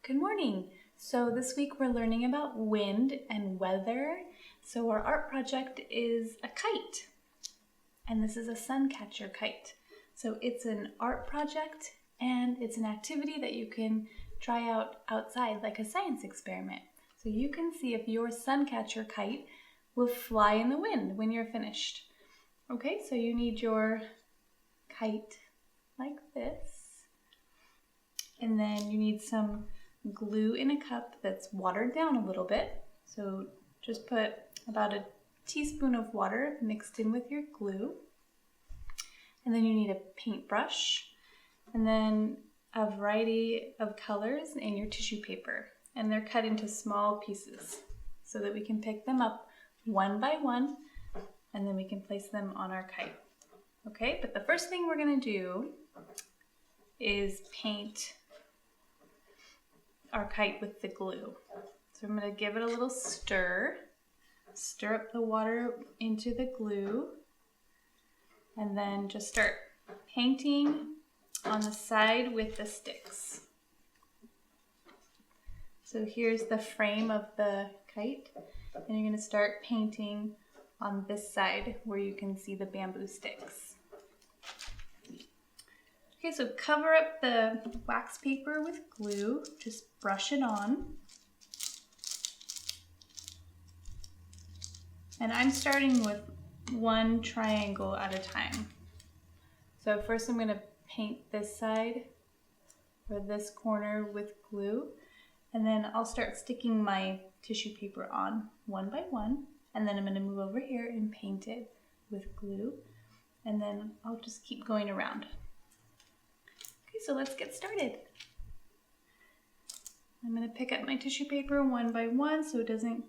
Good morning. So this week we're learning about wind and weather. So our art project is a kite, and this is a sun catcher kite. So it's an art project and it's an activity that you can try out outside, like a science experiment. So you can see if your sun catcher kite will fly in the wind when you're finished. Okay, so you need your kite like this, and then you need some glue in a cup that's watered down a little bit. So just put about a teaspoon of water mixed in with your glue. And then you need a paintbrush, and then a variety of colors in your tissue paper. And they're cut into small pieces so that we can pick them up one by one, and then we can place them on our kite. Okay, but the first thing we're going to do is paint our kite with the glue. So I'm going to give it a little stir up the water into the glue, and then just start painting on the side with the sticks. So here's the frame of the kite, and you're going to start painting on this side where you can see the bamboo sticks. Okay, so cover up the wax paper with glue, just brush it on. And I'm starting with one triangle at a time. So first I'm going to paint this side or this corner with glue, and then I'll start sticking my tissue paper on one by one, and then I'm going to move over here and paint it with glue, and then I'll just keep going around. Okay, so let's get started. I'm going to pick up my tissue paper one by one so it doesn't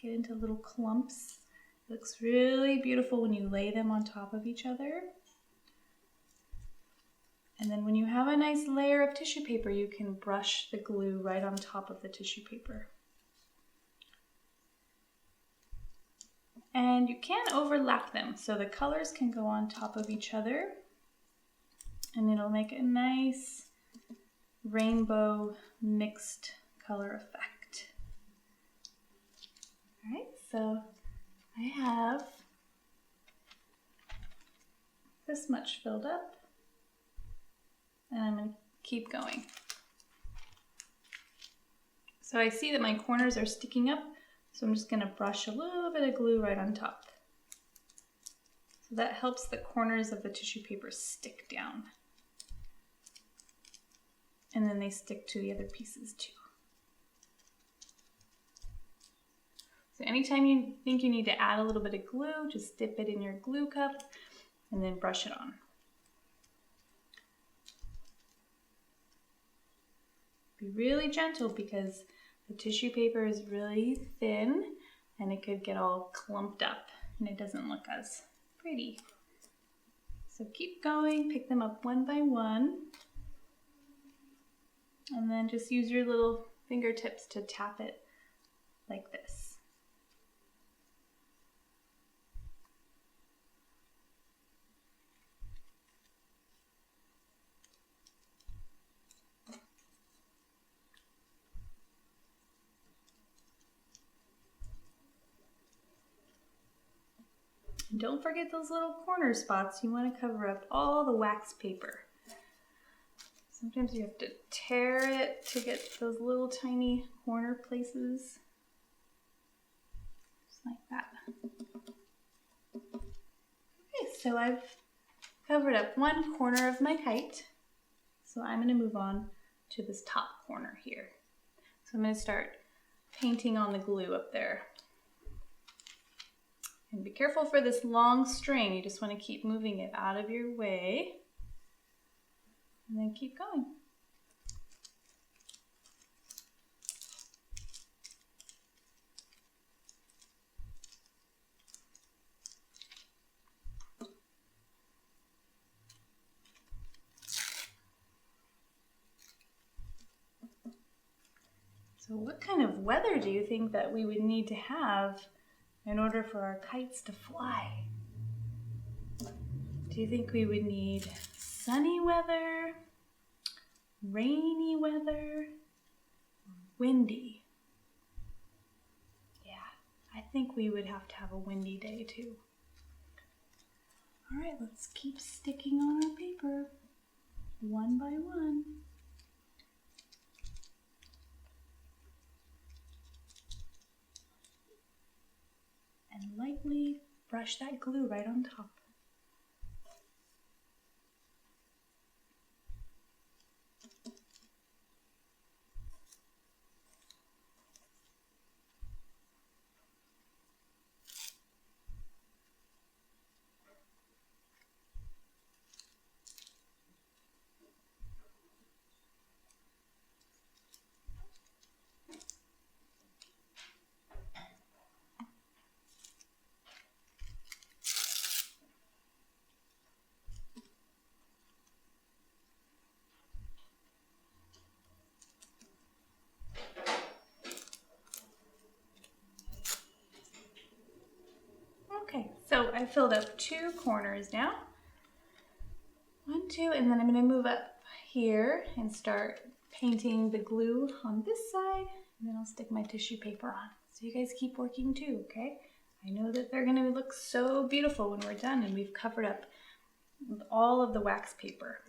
get into little clumps. It looks really beautiful when you lay them on top of each other. And then when you have a nice layer of tissue paper, you can brush the glue right on top of the tissue paper. And you can overlap them, so the colors can go on top of each other, and it'll make a nice rainbow mixed color effect. All right, so I have this much filled up, and I'm going to keep going. So I see that my corners are sticking up, so I'm just going to brush a little bit of glue right on top. So that helps the corners of the tissue paper stick down. And then they stick to the other pieces too. So anytime you think you need to add a little bit of glue, just dip it in your glue cup and then brush it on. Be really gentle because the tissue paper is really thin and it could get all clumped up and it doesn't look as pretty. So keep going, pick them up one by one. And then just use your little fingertips to tap it like this. And don't forget those little corner spots. You want to cover up all the wax paper. Sometimes you have to tear it to get those little tiny corner places. Just like that. Okay, so I've covered up one corner of my kite. So I'm going to move on to this top corner here. So I'm going to start painting on the glue up there. And be careful for this long string. You just want to keep moving it out of your way. And then keep going. So what kind of weather do you think that we would need to have in order for our kites to fly? Do you think we would need sunny weather, rainy weather, windy. Yeah, I think we would have to have a windy day too. All right, let's keep sticking on our paper one by one. And lightly brush that glue right on top. Okay, so I filled up 2 corners now. 1, 2, and then I'm going to move up here and start painting the glue on this side, and then I'll stick my tissue paper on. So you guys keep working too, okay? I know that they're going to look so beautiful when we're done and we've covered up all of the wax paper.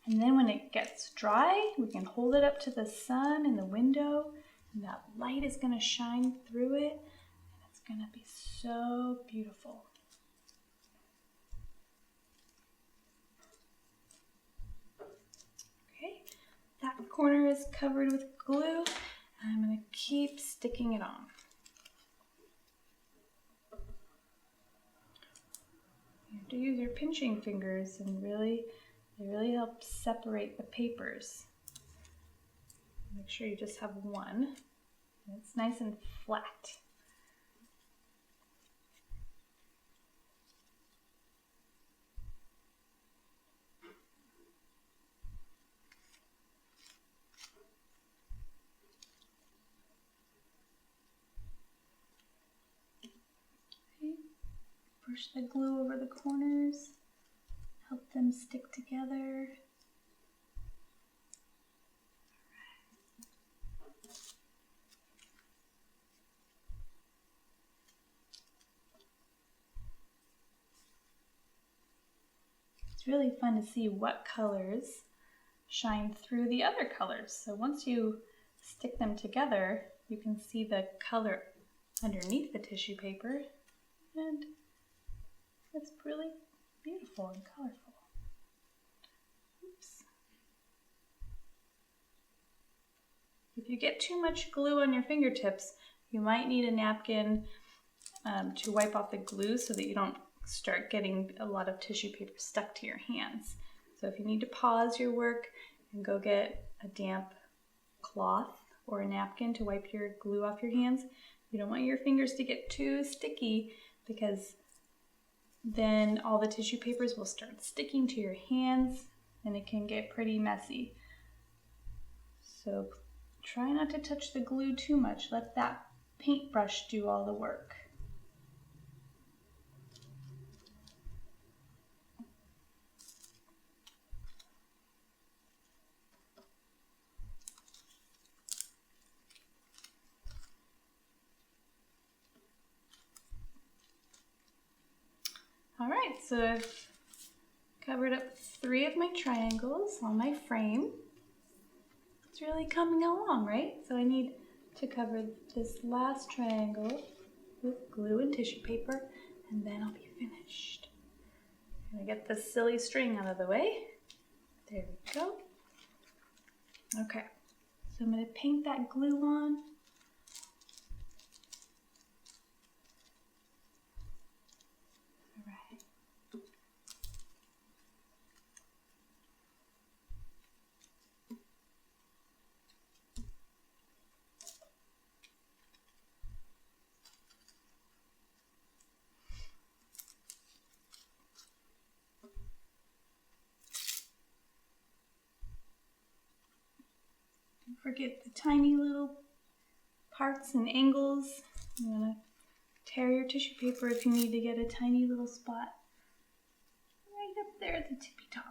And then when it gets dry, we can hold it up to the sun in the window, and that light is going to shine through it, and it's going to be so beautiful. Okay, that corner is covered with glue, and I'm going to keep sticking it on. You have to use your pinching fingers, and they really help separate the papers. Make sure you just have one. It's nice and flat. Okay. Brush the glue over the corners. Help them stick together. It's really fun to see what colors shine through the other colors. So once you stick them together, you can see the color underneath the tissue paper, and it's really beautiful and colorful. Oops. If you get too much glue on your fingertips, you might need a napkin to wipe off the glue so that you don't start getting a lot of tissue paper stuck to your hands. So if you need to pause your work and go get a damp cloth or a napkin to wipe your glue off your hands, you don't want your fingers to get too sticky, because then all the tissue papers will start sticking to your hands and it can get pretty messy. So try not to touch the glue too much. Let that paintbrush do all the work. All right, so I've covered up 3 of my triangles on my frame. It's really coming along, right? So I need to cover this last triangle with glue and tissue paper, and then I'll be finished. I'm gonna get this silly string out of the way. There we go. Okay, so I'm gonna paint that glue on. Don't forget the tiny little parts and angles. You want to tear your tissue paper if you need to get a tiny little spot right up there at the tippy top.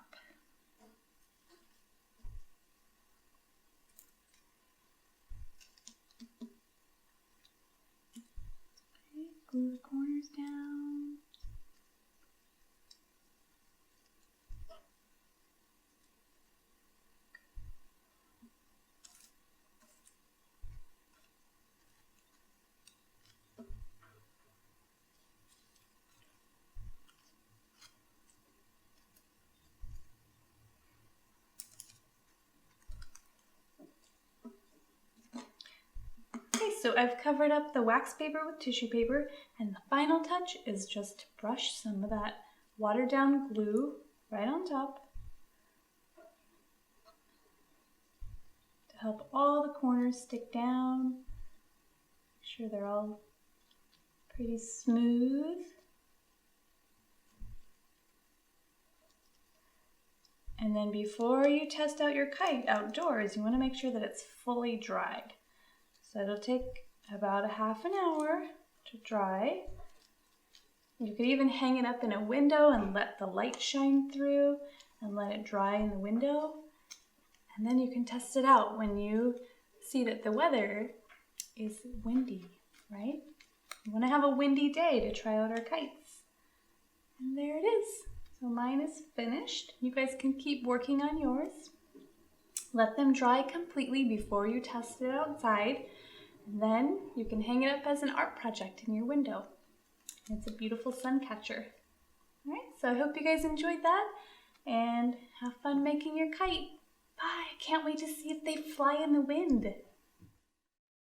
so I've covered up the wax paper with tissue paper, and the final touch is just to brush some of that watered down glue right on top to help all the corners stick down. Make sure they're all pretty smooth. And then before you test out your kite outdoors, you want to make sure that it's fully dried. So it'll take about a half an hour to dry. You could even hang it up in a window and let the light shine through and let it dry in the window. And then you can test it out when you see that the weather is windy, right? You want to have a windy day to try out our kites. And there it is. So mine is finished. You guys can keep working on yours. Let them dry completely before you test it outside. And then you can hang it up as an art project in your window. It's a beautiful sun catcher. All right, so I hope you guys enjoyed that and have fun making your kite. Bye, I can't wait to see if they fly in the wind.